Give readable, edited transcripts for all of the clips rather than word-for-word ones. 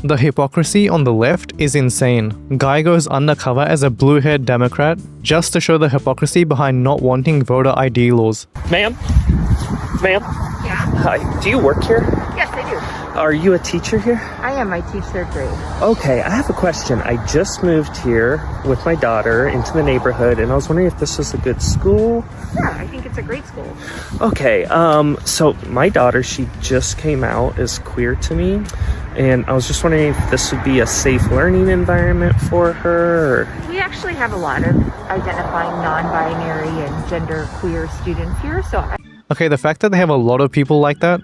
The hypocrisy on the left is insane. Guy goes undercover as a blue-haired Democrat just to show the hypocrisy behind not wanting voter ID laws. Ma'am? Ma'am? Yeah? Hi, do you work here? Yes, I do. Are you a teacher here? I am. I teach third grade. Okay, I have a question. I just moved here with my daughter into the neighborhood, and I was wondering if this was a good school. Yeah, I think it's a great school. Okay, so my daughter, she just came out as queer to me, and I was just wondering if this would be a safe learning environment for her. We actually have a lot of identifying non-binary and gender queer students here, so Okay, the fact that they have a lot of people like that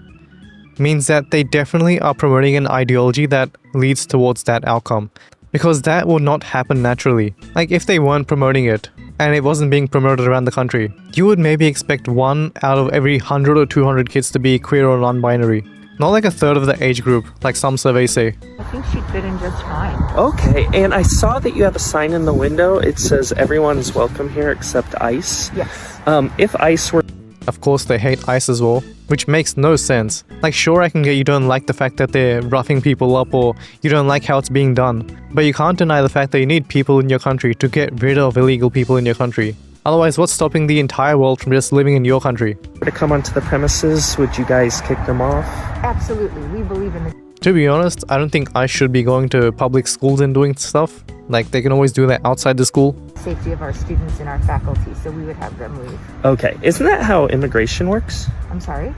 means that they definitely are promoting an ideology that leads towards that outcome. Because that would not happen naturally. Like if they weren't promoting it, and it wasn't being promoted around the country, you would maybe expect 1 out of every 100 or 200 kids to be queer or non-binary. Not like a third of the age group, like some surveys say. I think she'd fit in just fine. Okay, and I saw that you have a sign in the window. It says everyone's welcome here except ICE. Yes. If ICE were... Of course they hate ICE as well, which makes no sense. Like sure I can get you don't like the fact that they're roughing people up or you don't like how it's being done, but you can't deny the fact that you need people in your country to get rid of illegal people in your country. Otherwise, what's stopping the entire world from just living in your country? to come onto the premises, would you guys kick them off? Absolutely. We believe in the... To be honest, I don't think I should be going to public schools and doing stuff. Like, they can always do that outside the school. safety of our students and our faculty, so we would have them leave. Okay, isn't that how immigration works? I'm sorry?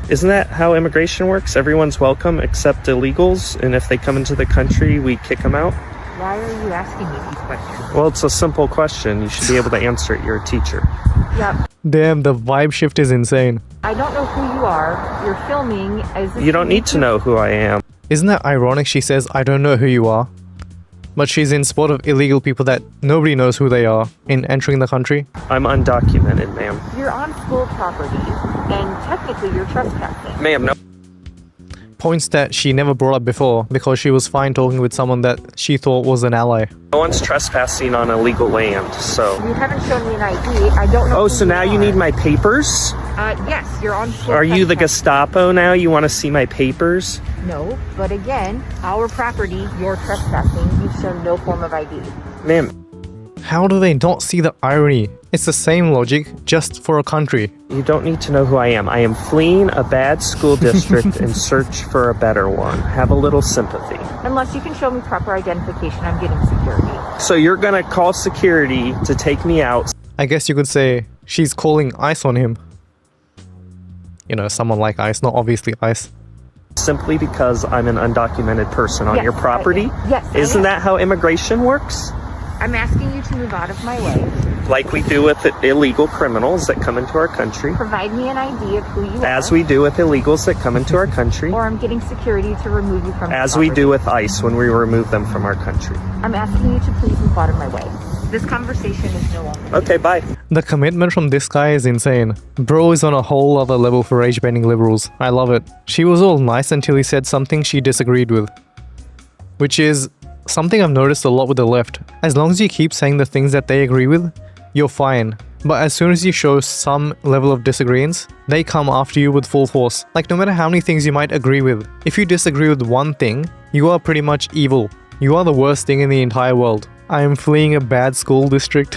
Isn't that how immigration works? Everyone's welcome except illegals, and if they come into the country, we kick them out? Why are you asking me these questions? Well, it's a simple question. You should be able to answer it. You're a teacher. Yep. Damn, the vibe shift is insane. I don't know who you are. You're filming as if You don't need to know who I am. Isn't that ironic she says, I don't know who you are? But she's in support of illegal people that nobody knows who they are in entering the country. I'm undocumented, ma'am. You're on school property, and technically you're trespassing. Ma'am, no. Points that she never brought up before because she was fine talking with someone that she thought was an ally. No one's trespassing on illegal land, so... You haven't shown me an ID. I don't know. Oh, so now you need my papers? Yes, you're on school. Are you the trespassing. Gestapo now? You want to see my papers? No, but again, our property, you're trespassing. You've shown no form of ID. Ma'am, How do they not see the irony? It's the same logic, just for a country. you don't need to know who I am. I am fleeing a bad school district in search for a better one. Have a little sympathy. Unless you can show me proper identification, I'm getting security. So you're gonna call security to take me out. I guess you could say she's calling ICE on him. You know, someone like ICE, not obviously ICE. Simply because I'm an undocumented person on Yes, your property? yes, I Isn't am. that how immigration works? I'm asking you to move out of my way. Like we do with illegal criminals that come into our country. Provide me an ID of who you are. As we do with illegals that come into our country. Or I'm getting security to remove you from the As we property. do with ICE when we remove them from our country. I'm asking you to please move out of my way. This conversation is no longer... Okay, bye. The commitment from this guy is insane. Bro is on a whole other level for rage-baiting liberals. I love it. She was all nice until he said something she disagreed with. Which is something I've noticed a lot with the left. As long as you keep saying the things that they agree with, you're fine. But as soon as you show some level of disagreement, they come after you with full force. Like no matter how many things you might agree with, if you disagree with one thing, you are pretty much evil. You are the worst thing in the entire world. I am fleeing a bad school district.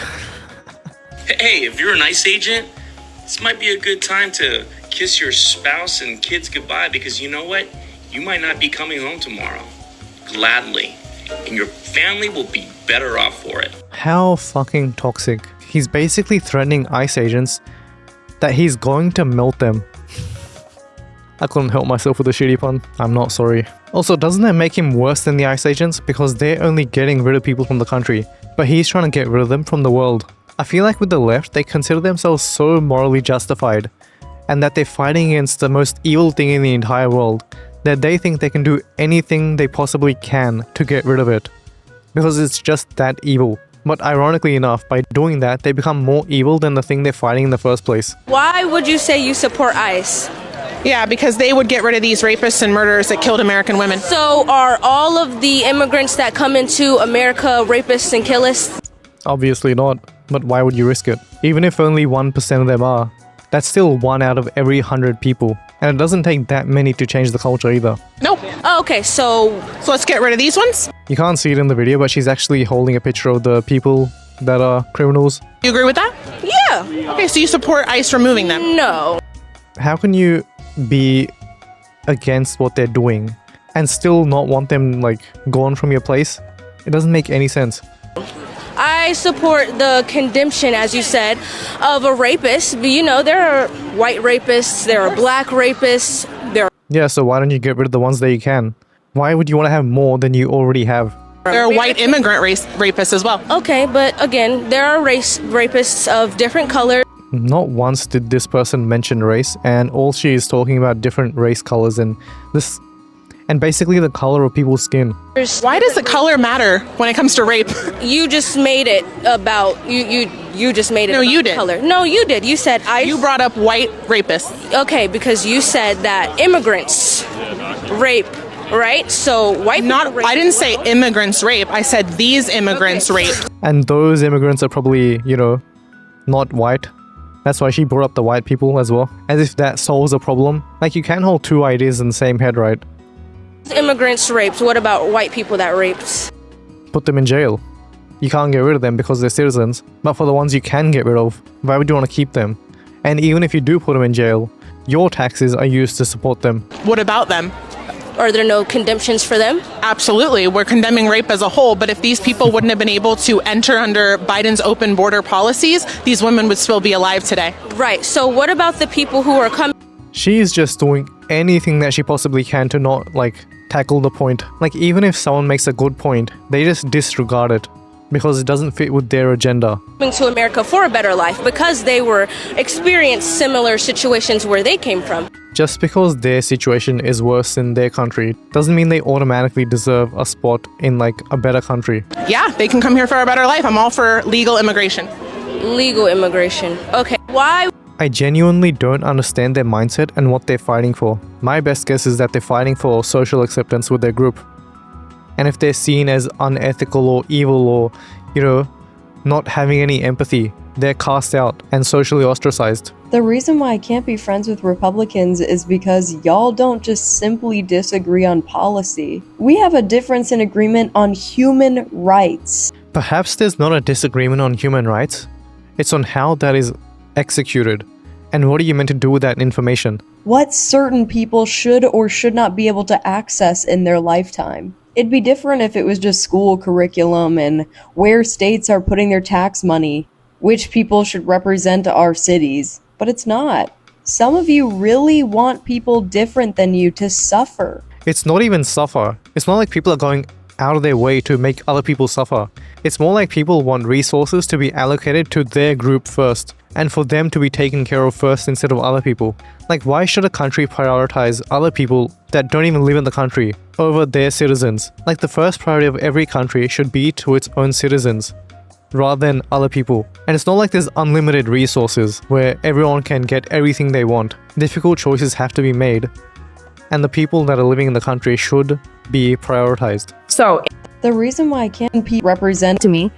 Hey, if you're an ICE agent, this might be a good time to kiss your spouse and kids goodbye because you know what? You might not be coming home tomorrow. Gladly. And your family will be better off for it. How fucking toxic. He's basically threatening ICE agents that he's going to melt them. I couldn't help myself with a shitty pun. I'm not sorry. Also, doesn't that make him worse than the ICE agents? Because they're only getting rid of people from the country, but he's trying to get rid of them from the world. I feel like with the left, they consider themselves so morally justified, and that they're fighting against the most evil thing in the entire world, that they think they can do anything they possibly can to get rid of it. Because it's just that evil. But ironically enough, by doing that, they become more evil than the thing they're fighting in the first place. Why would you say you support ICE? Yeah, because they would get rid of these rapists and murderers that killed American women. So are all of the immigrants that come into America rapists and killers? Obviously not, but why would you risk it? Even if only 1% of them are, that's still 1 out of every 100 people. And it doesn't take that many to change the culture either. Nope. Oh, okay, so So let's get rid of these ones. You can't see it in the video, but she's actually holding a picture of the people that are criminals. You agree with that? yeah, Okay, so you support ICE removing them. no. How can you be against what they're doing and still not want them like gone from your place? It doesn't make any sense. I support the condemnation, as you said, of a rapist. But, you know, there are white rapists, there are black rapists, there Yeah, so why don't you get rid of the ones that you can? Why would you want to have more than you already have? There are white immigrant rapists as well. Okay, but again, there are rapists of different colors. Not once did this person mention race, and all she is talking about different race colors and this, and basically the color of people's skin. Why does the color matter when it comes to rape? You just made it about you just made it. No, about you did. Color. No, you did. You said I. You brought up white rapists. Okay, because you said that immigrants rape, right? So white people Not. rape. I didn't say immigrants rape. I said these immigrants Okay. rape. And those immigrants are probably, you know, not white. That's why she brought up the white people as well. As if that solves a problem. Like, you can't hold two ideas in the same head, right? Immigrants raped. What about white people that raped? Put them in jail. You can't get rid of them because they're citizens. But for the ones you can get rid of, why would you want to keep them? And even if you do put them in jail, your taxes are used to support them. What about them? Are there no condemnations for them? Absolutely. We're condemning rape as a whole, but if these people wouldn't have been able to enter under Biden's open border policies, these women would still be alive today. Right. So what about the people who are coming? She's just doing anything that she possibly can to not, like, tackle the point. Like, even if someone makes a good point, they just disregard it because it doesn't fit with their agenda. To America for a better life because they were experienced similar situations where they came from. Just because their situation is worse in their country doesn't mean they automatically deserve a spot in, like, a better country. Yeah, they can come here for a better life. I'm all for legal immigration. Legal immigration. Okay. Why? I genuinely don't understand their mindset and what they're fighting for. My best guess is that they're fighting for social acceptance with their group. And if they're seen as unethical or evil or, you know, not having any empathy, they're cast out and socially ostracized. The reason why I can't be friends with Republicans is because y'all don't just simply disagree on policy. We have a difference in agreement on human rights. Perhaps there's not a disagreement on human rights. It's on how that is executed. And what are you meant to do with that information? What certain people should or should not be able to access in their lifetime. It'd be different if it was just school curriculum and where states are putting their tax money, which people should represent our cities. But it's not. Some of you really want people different than you to suffer. It's not even suffer. It's not like people are going out of their way to make other people suffer. It's more like people want resources to be allocated to their group first, and for them to be taken care of first instead of other people. Like, why should a country prioritize other people that don't even live in the country over their citizens? Like, the first priority of every country should be to its own citizens, rather than other people. And it's not like there's unlimited resources where everyone can get everything they want. Difficult choices have to be made, and the people that are living in the country should be prioritized. So, The reason why I can't be represent to me,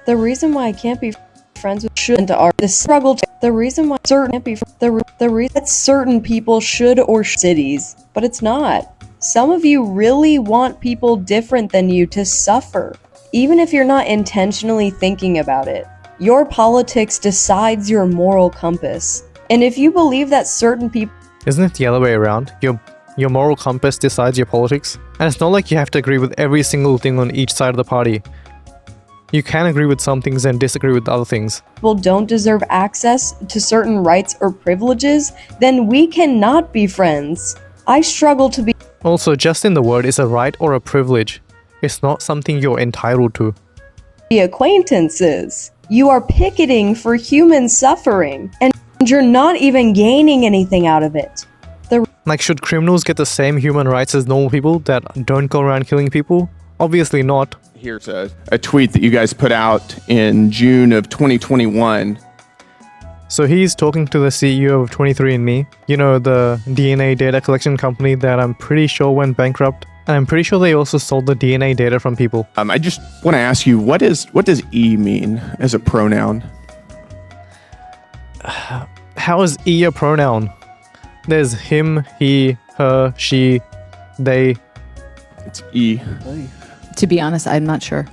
the reason why I can't be friends with should are the struggle to, the reason why certain can't be the reason that certain people should or cities, but it's not. Some of you really want people different than you to suffer, even if you're not intentionally thinking about it. Your politics decides your moral compass. And if you believe that certain people Isn't it the other way around? Your moral compass decides your politics? And it's not like you have to agree with every single thing on each side of the party. You can agree with some things and disagree with other things. don't deserve access to certain rights or privileges, then we cannot be friends. I struggle to be Also, just in the word is a right or a privilege. It's not something you're entitled to. acquaintances. You are picketing for human suffering, and you're not even gaining anything out of it. Like, should criminals get the same human rights as normal people that don't go around killing people? Obviously not. Here's a tweet that you guys put out in June of 2021. So he's talking to the CEO of 23andMe, you know, the DNA data collection company that I'm pretty sure went bankrupt. And I'm pretty sure they also sold the DNA data from people. I just want to ask you, what does E mean as a pronoun? How is E a pronoun? There's him, he, her, she, they, It's E. To be honest, I'm not sure.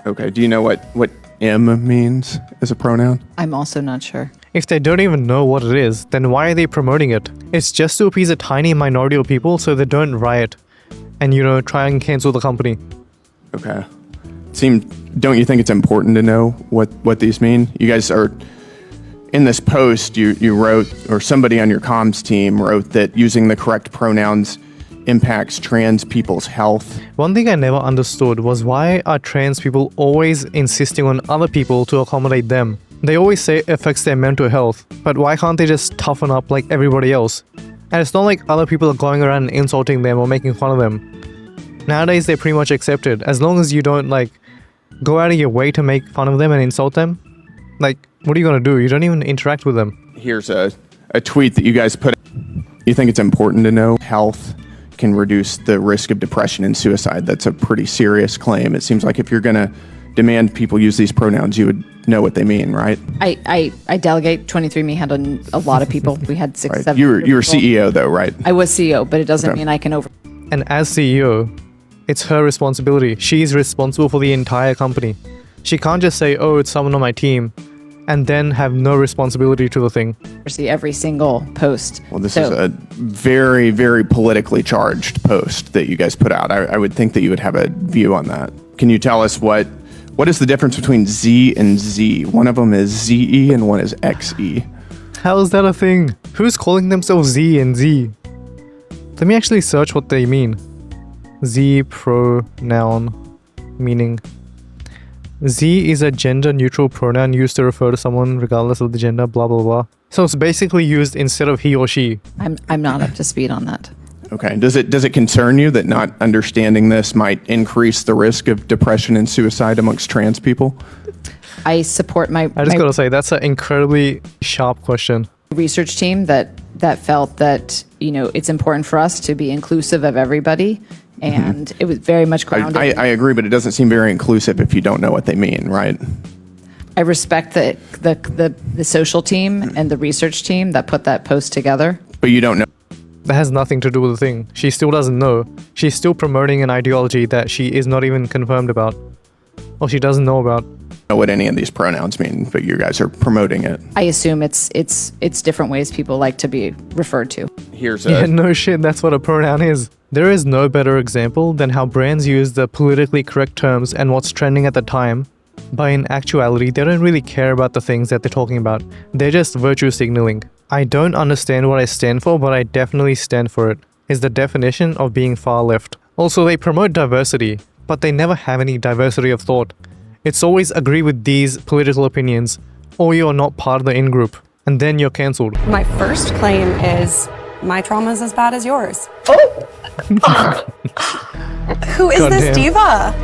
Okay. Do you know what M means as a pronoun? I'm also not sure. If they don't even know what it is, then why are they promoting it? It's just to appease a tiny minority of people so they don't riot and, try and cancel the company. Okay. Don't you think it's important to know what these mean? You guys are, in this post, you wrote, or somebody on your comms team wrote that using the correct pronouns impacts trans people's health. One thing I never understood was why are trans people always insisting on other people to accommodate them? They always say it affects their mental health, but why can't they just toughen up like everybody else? And it's not like other people are going around and insulting them or making fun of them. Nowadays, they're pretty much accepted. As long as you don't, go out of your way to make fun of them and insult them, what are you gonna do? You don't even interact with them. Here's a tweet that you guys put. You think it's important to know health can reduce the risk of depression and suicide? That's a pretty serious claim. It seems like if you're gonna demand people use these pronouns, you would know what they mean, right? I delegate. 23andMe had a lot of people. We had 6, Right. 7. You were people. CEO though, right? I was CEO, but it doesn't Okay. mean I can over. And as CEO, it's her responsibility. She's responsible for the entire company. She can't just say, oh, it's someone on my team, and then have no responsibility to the thing. See every single post. Well, this is a very, very politically charged post that you guys put out. I would think that you would have a view on that. Can you tell us what is the difference between Z and Z? One of them is ZE and one is XE. How is that a thing? Who's calling themselves Z and Z? Let me actually search what they mean. Z pronoun meaning. Z is a gender-neutral pronoun used to refer to someone regardless of the gender, blah blah blah. So it's basically used instead of he or she. I'm not up to speed on that. Okay. Does it concern you that not understanding this might increase the risk of depression and suicide amongst trans people? I support my I just gotta say, that's an incredibly sharp question. research team that felt that it's important for us to be inclusive of everybody, and it was very much grounded. I agree, but it doesn't seem very inclusive if you don't know what they mean, right? I respect the social team and the research team that put that post together. But you don't know. That has nothing to do with the thing. She still doesn't know. She's still promoting an ideology that she is not even confirmed about. Or she doesn't know about. Know what any of these pronouns mean, but you guys are promoting it. I assume it's different ways people like to be referred to. Here's Yeah, no shit, that's what a pronoun is. There is no better example than how brands use the politically correct terms and what's trending at the time, but in actuality, they don't really care about the things that they're talking about. They're just virtue signaling. I don't understand what I stand for, but I definitely stand for it, is the definition of being far left. Also, they promote diversity, but they never have any diversity of thought. It's always agree with these political opinions, or you're not part of the in-group, and then you're cancelled. My first claim is my trauma's as bad as yours. Who is this Goddamn. diva?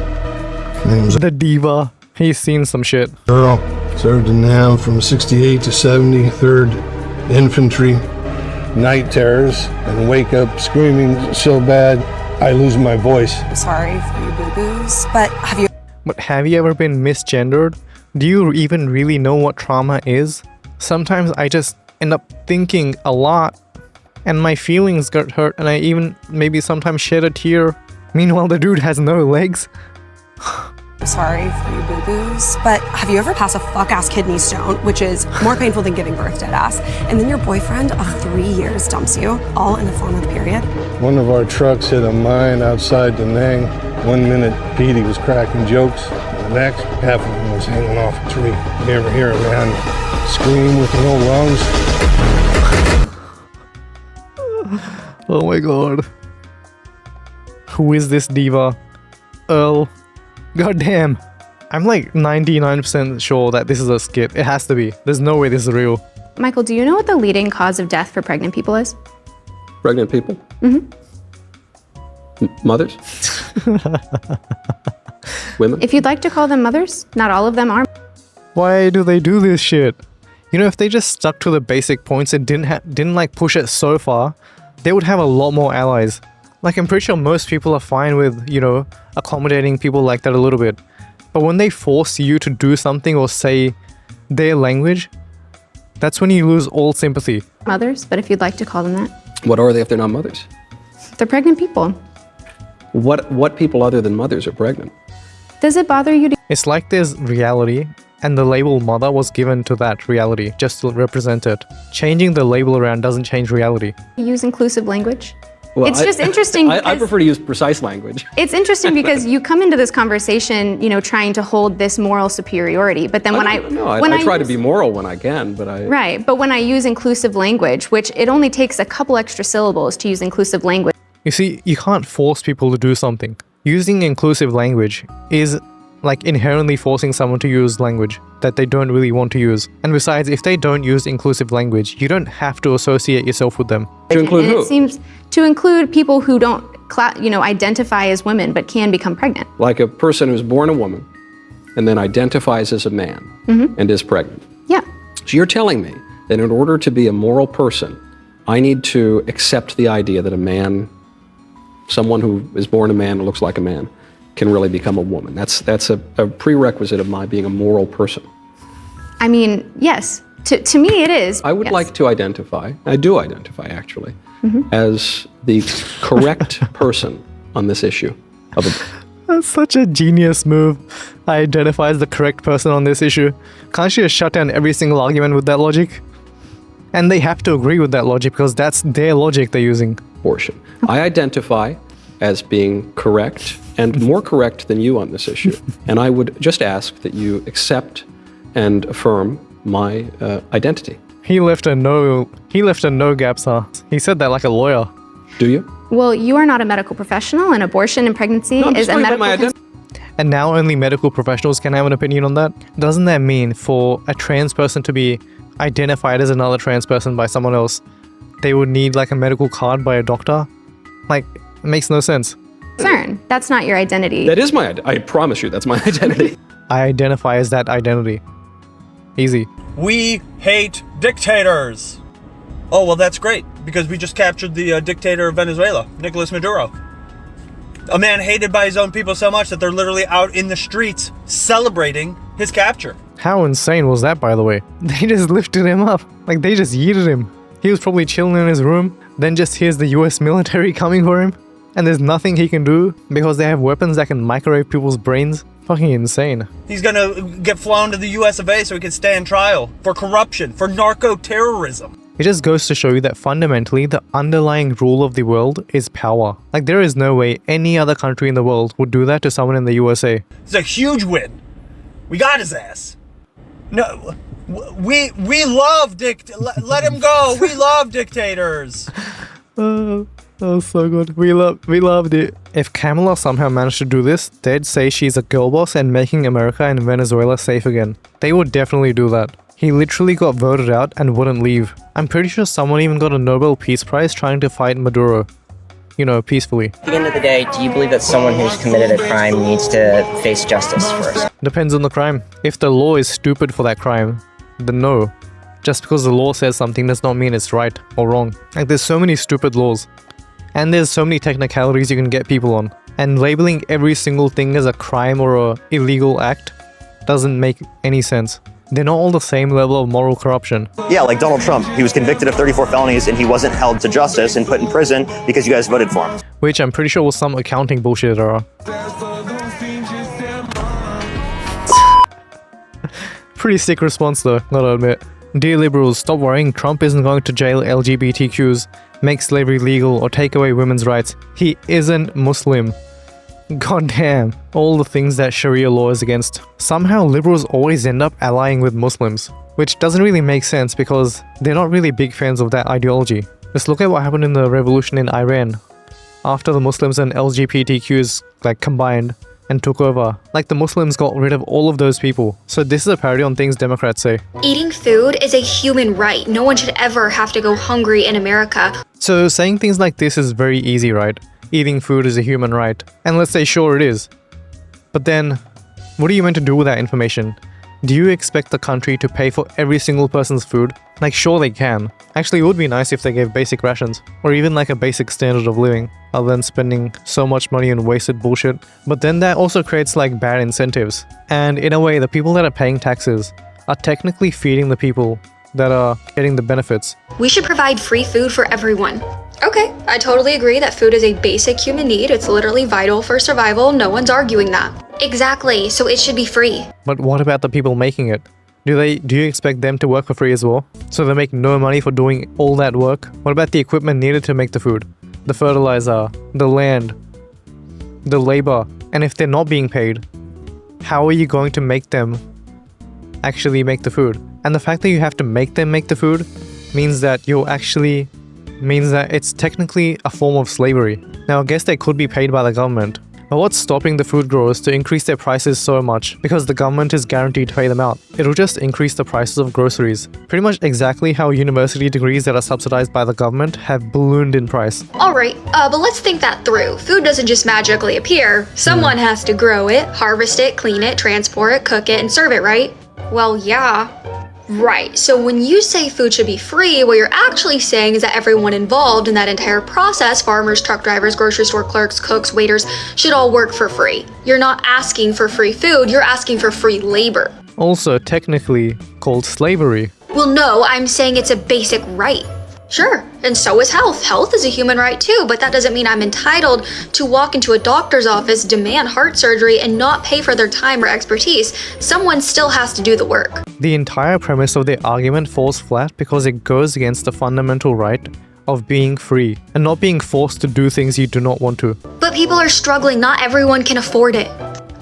The diva. He's seen some shit. Earl served in Nam from 68 to 70, 3rd Infantry. Night terrors and wake up screaming so bad I lose my voice. I'm sorry for your boo-boos, but have you ever been misgendered? Do you even really know what trauma is? Sometimes I just end up thinking a lot, and my feelings get hurt, and I even maybe sometimes shed a tear. Meanwhile, the dude has no legs. I'm sorry for your boo-boos, but have you ever passed a fuck-ass kidney stone, which is more painful than giving birth, dead-ass, and then your boyfriend of 3 years dumps you, all in the 4-month period? One of our trucks hit a mine outside Da Nang. 1 minute, Petey was cracking jokes. The next, half of him was hanging off a tree. You ever hear a man scream with no lungs? Oh my god. Who is this diva? Earl. Goddamn. I'm like 99% sure that this is a skit. It has to be. There's no way this is real. Michael, do you know what the leading cause of death for pregnant people is? Pregnant people? Mm-hmm. Mothers? Women? If you'd like to call them mothers, not all of them are. Why do they do this shit? If they just stuck to the basic points and didn't like push it so far, they would have a lot more allies. Like, I'm pretty sure most people are fine with, accommodating people like that a little bit. But when they force you to do something or say their language, that's when you lose all sympathy. Mothers, but if you'd like to call them that. What are they if they're not mothers? They're pregnant people. What people other than mothers are pregnant? Does it bother you to It's like there's reality, and the label mother was given to that reality just to represent it. Changing the label around doesn't change reality. use inclusive language? Well, It's just interesting I because- prefer to use precise language. It's interesting because you come into this conversation, trying to hold this moral superiority, but then I try to be moral when I can, but I... Right, but when I use inclusive language, which it only takes a couple extra syllables to use inclusive language. You see, you can't force people to do something. Using inclusive language is like inherently forcing someone to use language that they don't really want to use. And besides, if they don't use inclusive language, you don't have to associate yourself with them. To include And who? it seems to include people who don't, identify as women but can become pregnant. Like a person who's born a woman and then identifies as a man and is pregnant. Yeah. So you're telling me that in order to be a moral person, I need to accept the idea that a man, someone who is born a man and looks like a man, can really become a woman. That's a prerequisite of my being a moral person. I mean, yes. To me it is. I would yes. like to identify, I do identify actually, as the correct person on this issue. That's such a genius move. I identify as the correct person on this issue. Can't you just shut down every single argument with that logic? And they have to agree with that logic because that's their logic they're using. Abortion. I identify as being correct and more correct than you on this issue. And I would just ask that you accept and affirm my identity. He left a no gap, sir. He said that like a lawyer. Do you? Well, you are not a medical professional, and abortion and pregnancy No, I'm is just a talking about medical. my identity. And now only medical professionals can have an opinion on that? Doesn't that mean for a trans person to be identified as another trans person by someone else, they would need like a medical card by a doctor? Like, it makes no sense. Concern. That's not your identity. That is my I promise you, that's my identity. I identify as that identity. Easy. We hate dictators. Oh, well, that's great, because we just captured the dictator of Venezuela, Nicolas Maduro. A man hated by his own people so much that they're literally out in the streets celebrating his capture. How insane was that, by the way? They just lifted him up. Like, they just yeeted him. He was probably chilling in his room, then just hears the US military coming for him, and there's nothing he can do because they have weapons that can microwave people's brains. Fucking insane. He's gonna get flown to the US of A so he can stand trial for corruption, for narco-terrorism. It just goes to show you that fundamentally the underlying rule of the world is power. Like, there is no way any other country in the world would do that to someone in the USA. It's a huge win. We got his ass. No, we love let him go. We love dictators. Oh, that was so good. We loved it. If Kamala somehow managed to do this, they'd say she's a girl boss and making America and Venezuela safe again. They would definitely do that. He literally got voted out and wouldn't leave. I'm pretty sure someone even got a Nobel Peace Prize trying to fight Maduro. Peacefully. At the end of the day, do you believe that someone who's committed a crime needs to face justice first? Depends on the crime. If the law is stupid for that crime, then no. Just because the law says something does not mean it's right or wrong. Like, there's so many stupid laws. And there's so many technicalities you can get people on. And labeling every single thing as a crime or a illegal act doesn't make any sense. They're not all the same level of moral corruption. Yeah, like Donald Trump. He was convicted of 34 felonies and he wasn't held to justice and put in prison because you guys voted for him. Which I'm pretty sure was some accounting bullshit era. Pretty sick response though, gotta admit. Dear liberals, stop worrying. Trump isn't going to jail LGBTQs, make slavery legal, or take away women's rights. He isn't Muslim. Goddamn, all the things that Sharia law is against. Somehow liberals always end up allying with Muslims, which doesn't really make sense because they're not really big fans of that ideology. Just look at what happened in the revolution in Iran. After the Muslims and LGBTQs combined and took over, the Muslims got rid of all of those people. So this is a parody on things Democrats say. Eating food is a human right. No one should ever have to go hungry in America. So saying things like this is very easy, right? Eating food is a human right. And let's say sure it is. But then, what are you meant to do with that information? Do you expect the country to pay for every single person's food? Sure they can. Actually, it would be nice if they gave basic rations, or even a basic standard of living, other than spending so much money on wasted bullshit. But then that also creates bad incentives. And in a way, the people that are paying taxes are technically feeding the people that are getting the benefits. We should provide free food for everyone. Okay, I totally agree that food is a basic human need. It's literally vital for survival. No one's arguing that. Exactly, so it should be free. But what about the people making it? Do you expect them to work for free as well? So they make no money for doing all that work? What about the equipment needed to make the food? The fertilizer, the land, the labor. And if they're not being paid, how are you going to make them actually make the food? And the fact that you have to make them make the food means that it's technically a form of slavery. Now I guess they could be paid by the government, but what's stopping the food growers to increase their prices so much? Because the government is guaranteed to pay them out. It'll just increase the prices of groceries. Pretty much exactly how university degrees that are subsidized by the government have ballooned in price. Alright, but let's think that through. Food doesn't just magically appear. Someone has to grow it, harvest it, clean it, transport it, cook it, and serve it, right? Well, yeah. Right, so when you say food should be free, what you're actually saying is that everyone involved in that entire process, farmers, truck drivers, grocery store clerks, cooks, waiters, should all work for free. You're not asking for free food, you're asking for free labor. Also technically called slavery. Well, no, I'm saying it's a basic right. Sure, and so is health. Health is a human right too, but that doesn't mean I'm entitled to walk into a doctor's office, demand heart surgery, and not pay for their time or expertise. Someone still has to do the work. The entire premise of their argument falls flat because it goes against the fundamental right of being free and not being forced to do things you do not want to. But people are struggling, not everyone can afford it.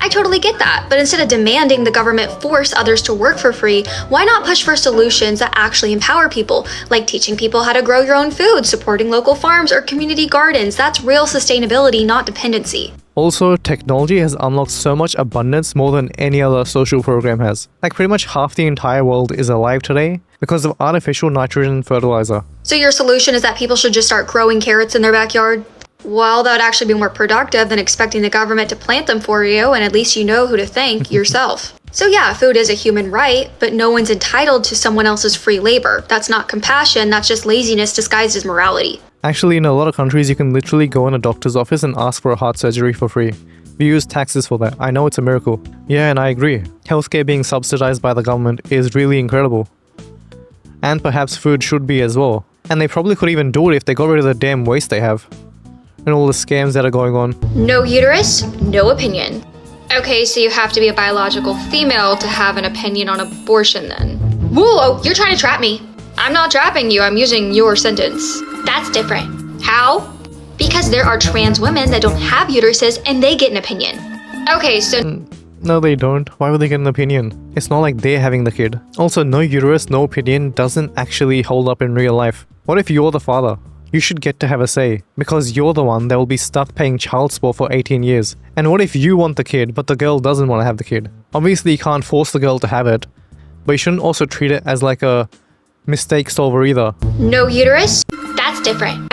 I totally get that, but instead of demanding the government force others to work for free, why not push for solutions that actually empower people, like teaching people how to grow your own food, supporting local farms, or community gardens? That's real sustainability, not dependency. Also, technology has unlocked so much abundance more than any other social program has. Like pretty much half the entire world is alive today because of artificial nitrogen fertilizer. So your solution is that people should just start growing carrots in their backyard? Well, that would actually be more productive than expecting the government to plant them for you, and at least you know who to thank, yourself. So yeah, food is a human right, but no one's entitled to someone else's free labor. That's not compassion, that's just laziness disguised as morality. Actually, in a lot of countries, you can literally go in a doctor's office and ask for a heart surgery for free. We use taxes for that. I know it's a miracle. Yeah, and I agree. Healthcare being subsidized by the government is really incredible. And perhaps food should be as well. And they probably could even do it if they got rid of the damn waste they have. And all the scams that are going on. No uterus, no opinion. Okay, so you have to be a biological female to have an opinion on abortion then. Whoa, you're trying to trap me. I'm not trapping you, I'm using your sentence. That's different. How? Because there are trans women that don't have uteruses and they get an opinion. Okay, so... No, they don't. Why would they get an opinion? It's not like they're having the kid. Also, no uterus, no opinion doesn't actually hold up in real life. What if you're the father? You should get to have a say, because you're the one that will be stuck paying child support for 18 years. And what if you want the kid, but the girl doesn't want to have the kid? Obviously you can't force the girl to have it, but you shouldn't also treat it as like a mistake solver either. No uterus? That's different.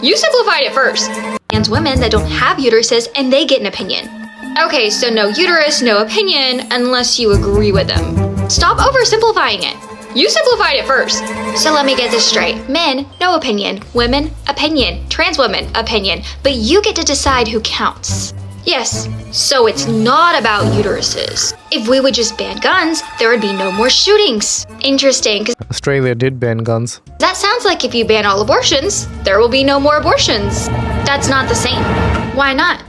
You simplified it first. Trans women that don't have uteruses and they get an opinion. Okay, so no uterus, no opinion, unless you agree with them. Stop oversimplifying it. You simplified it first. So let me get this straight. Men, no opinion. Women, opinion. Trans women, opinion. But you get to decide who counts. Yes, so it's not about uteruses. If we would just ban guns, there would be no more shootings. Interesting, because Australia did ban guns. that sounds like if you ban all abortions, there will be no more abortions. That's not the same. Why not?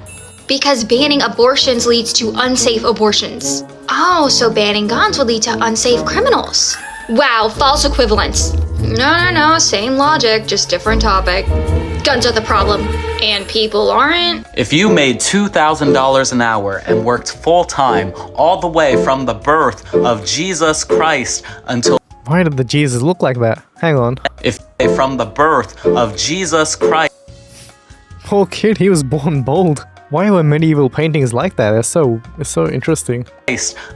Because banning abortions leads to unsafe abortions. Oh, so banning guns would lead to unsafe criminals. Wow, false equivalence. No, same logic, just different topic. Guns are the problem, and people aren't. If you made $2,000 an hour and worked full-time all the way from the birth of Jesus Christ until... Why did the Jesus look like that? Hang on. If from the birth of Jesus Christ... Poor kid, he was born bald. Why were medieval paintings like that? It's so interesting.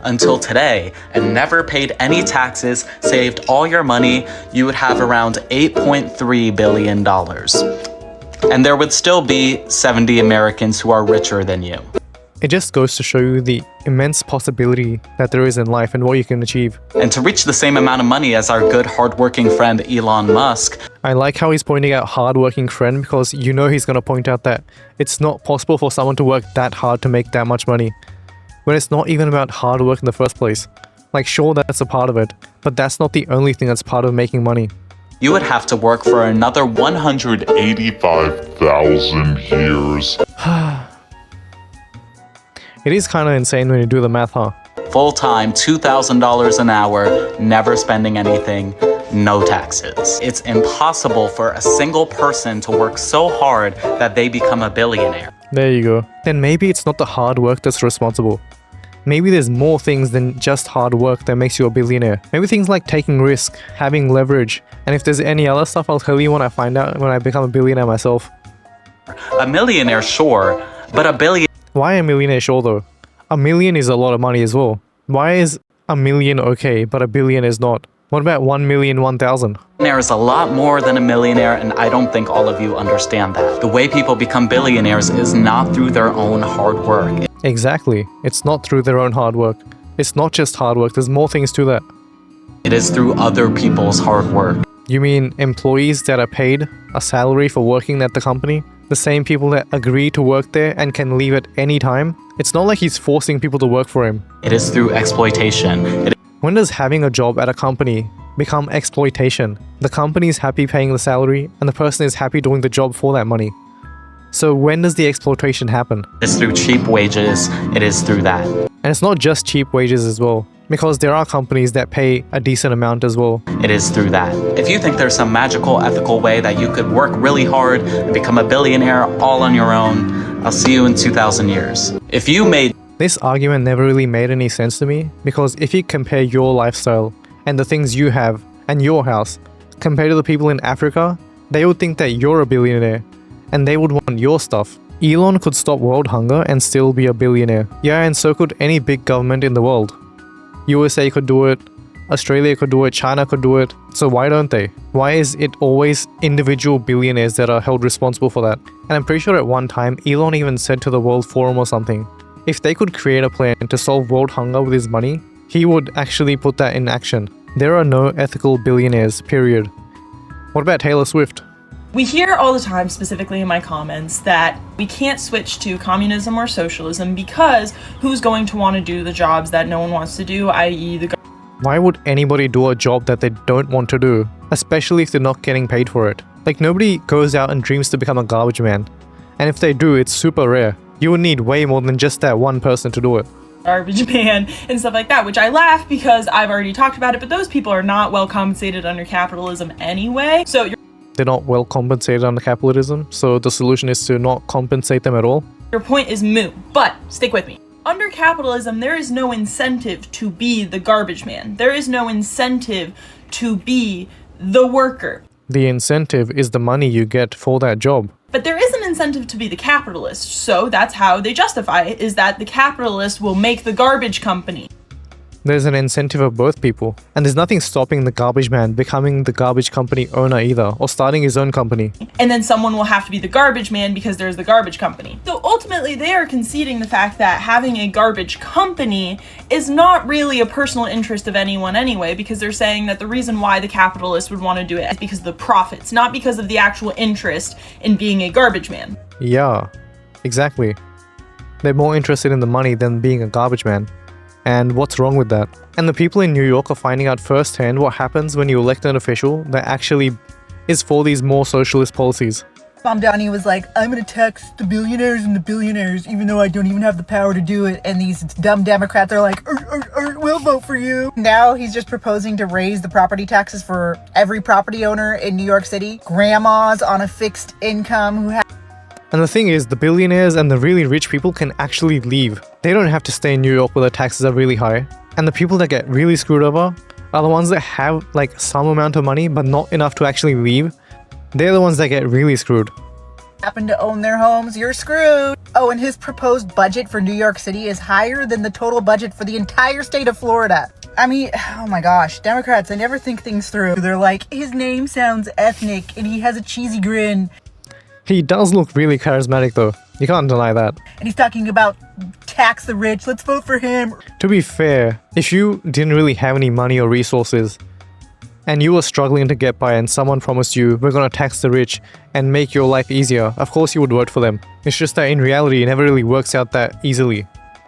Until today, and never paid any taxes, saved all your money, you would have around $8.3 billion. And there would still be 70 Americans who are richer than you. It just goes to show you the immense possibility that there is in life and what you can achieve. And to reach the same amount of money as our good hardworking friend Elon Musk. I like how he's pointing out hardworking friend because you know he's going to point out that it's not possible for someone to work that hard to make that much money. When it's not even about hard work in the first place. Like sure, that's a part of it, but that's not the only thing that's part of making money. you would have to work for another 185,000 years. It is kind of insane when you do the math, huh? Full-time, $2,000 an hour, never spending anything, no taxes. It's impossible for a single person to work so hard that they become a billionaire. There you go. Then maybe it's not the hard work that's responsible. Maybe there's more things than just hard work that makes you a billionaire. Maybe things like taking risk, having leverage, and if there's any other stuff, I'll tell you when I find out when I become a billionaire myself. A millionaire, sure, but a billion... Why a millionaire sure though? A million is a lot of money as well. Why is a million okay, but a billion is not? What about 1,001,000? Millionaire is a lot more than a millionaire, and I don't think all of you understand that. The way people become billionaires is not through their own hard work. Exactly. It's not through their own hard work. It's not just hard work, there's more things to that. It is through other people's hard work. You mean employees that are paid a salary for working at the company? The same people that agree to work there and can leave at any time? It's not like he's forcing people to work for him. It is through exploitation. When does having a job at a company become exploitation? The company is happy paying the salary and the person is happy doing the job for that money. So when does the exploitation happen? It's through cheap wages. It is through that. And it's not just cheap wages as well, because there are companies that pay a decent amount as well. It is through that. If you think there's some magical, ethical way that you could work really hard and become a billionaire all on your own, I'll see you in 2,000 years. If you made... This argument never really made any sense to me, because if you compare your lifestyle and the things you have and your house compared to the people in Africa, they would think that you're a billionaire and they would want your stuff. Elon could stop world hunger and still be a billionaire. Yeah, and so could any big government in the world. USA could do it, Australia could do it, China could do it. So why don't they? Why is it always individual billionaires that are held responsible for that? And I'm pretty sure at one time, Elon even said to the World Forum or something, if they could create a plan to solve world hunger with his money, he would actually put that in action. There are no ethical billionaires, period. What about Taylor Swift? We hear all the time, specifically in my comments, that we can't switch to communism or socialism because who's going to want to do the jobs that no one wants to do, i.e. the government? Why would anybody do a job that they don't want to do, especially if they're not getting paid for it? Like, nobody goes out and dreams to become a garbage man. And if they do, it's super rare. You would need way more than just that one person to do it. Garbage man and stuff like that, which I laugh because I've already talked about it, but those people are not well compensated under capitalism anyway. So they're not well compensated under capitalism, so the solution is to not compensate them at all. Your point is moot, but stick with me. Under capitalism, there is no incentive to be the garbage man. There is no incentive to be the worker. The incentive is the money you get for that job. But there is an incentive to be the capitalist, so that's how they justify it, is that the capitalist will make the garbage company. There's an incentive of both people, and there's nothing stopping the garbage man becoming the garbage company owner either, or starting his own company. And then someone will have to be the garbage man because there's the garbage company. So ultimately, they are conceding the fact that having a garbage company is not really a personal interest of anyone anyway, because they're saying that the reason why the capitalist would want to do it is because of the profits, not because of the actual interest in being a garbage man. Yeah, exactly. They're more interested in the money than being a garbage man. And what's wrong with that? And the people in New York are finding out firsthand what happens when you elect an official that actually is for these more socialist policies. Mom Downey was like, I'm gonna tax the billionaires and the billionaires even though I don't even have the power to do it, and these dumb Democrats are like, we'll vote for you. Now he's just proposing to raise the property taxes for every property owner in New York City. Grandmas on a fixed income who have... And the thing is, the billionaires and the really rich people can actually leave. They don't have to stay in New York where the taxes are really high. And the people that get really screwed over are the ones that have like some amount of money but not enough to actually leave. They're the ones that get really screwed. Happen to own their homes, you're screwed. Oh, and his proposed budget for New York City is higher than the total budget for the entire state of Florida. I mean, oh my gosh, Democrats, they never think things through. They're like, his name sounds ethnic and he has a cheesy grin. He does look really charismatic though. You can't deny that. And he's talking about tax the rich, let's vote for him. To be fair, if you didn't really have any money or resources, and you were struggling to get by and someone promised you, we're gonna tax the rich and make your life easier, of course you would vote for them. It's just that in reality, it never really works out that easily.